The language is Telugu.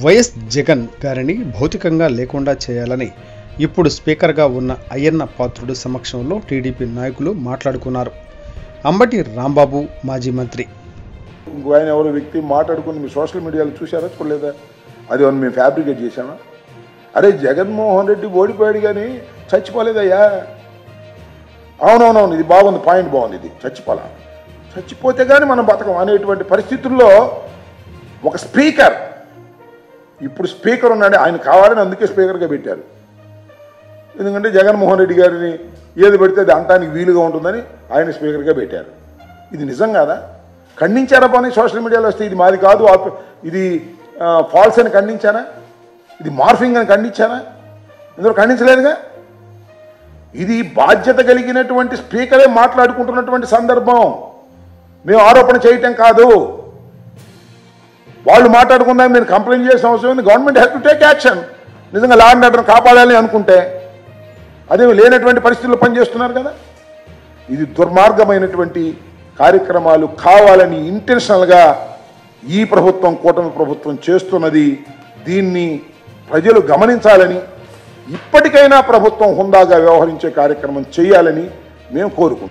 వైఎస్ జగన్ గారిని భౌతికంగా లేకుండా చేయాలని ఇప్పుడు స్పీకర్గా ఉన్న అయ్యన్న పాత్రుడు సమక్షంలో టీడీపీ నాయకులు మాట్లాడుకున్నారు. అంబటి రాంబాబు మాజీ మంత్రి ఆయన ఎవరో వ్యక్తి మాట్లాడుకుని మీ సోషల్ మీడియాలో చూసారా చూడలేదా? అది మనం మేము ఫ్యాబ్రికేట్ చేసామా? అరే జగన్మోహన్ రెడ్డి ఓడిపోయాడు కానీ చచ్చిపోలేదయ్యా. అవునవునవును, ఇది బాగుంది, పాయింట్ బాగుంది. ఇది చచ్చిపోతే కానీ మనం బతకం అనేటువంటి పరిస్థితుల్లో ఒక స్పీకర్, ఇప్పుడు స్పీకర్ ఉన్నాడు, ఆయన కావాలని అందుకే స్పీకర్గా పెట్టారు. ఎందుకంటే జగన్మోహన్ రెడ్డి గారిని ఏది పెడితే అది అంటానికి వీలుగా ఉంటుందని ఆయన స్పీకర్గా పెట్టారు. ఇది నిజం కాదా? ఖండించారా? పోనీ సోషల్ మీడియాలో వస్తే ఇది మాది కాదు, ఇది ఫాల్స్ అని ఖండించారా? ఇది మార్ఫింగ్ అని ఖండించారా? ఇందులో ఖండించలేదుగా. ఇది బాధ్యత కలిగినటువంటి స్పీకరే మాట్లాడుకుంటున్నటువంటి సందర్భం. మేము ఆరోపణ చేయటం కాదు, వాళ్ళు మాట్లాడుకుందాం, నేను కంప్లైంట్ చేసిన అవసరం ఉంది. Government has to take action. నిజంగా లా అండ్ ఆర్డర్ కాపాడాలి అనుకుంటే అదే లేనటువంటి పరిస్థితుల్లో పనిచేస్తున్నారు కదా. ఇది దుర్మార్గమైనటువంటి కార్యక్రమాలు కావాలని ఇంటెన్షనల్గా ఈ ప్రభుత్వం, కూటమి ప్రభుత్వం చేస్తున్నది. దీన్ని ప్రజలు గమనించాలని, ఇప్పటికైనా ప్రభుత్వం హుందాగా వ్యవహరించే కార్యక్రమం చేయాలని మేము కోరుకుంటున్నాం.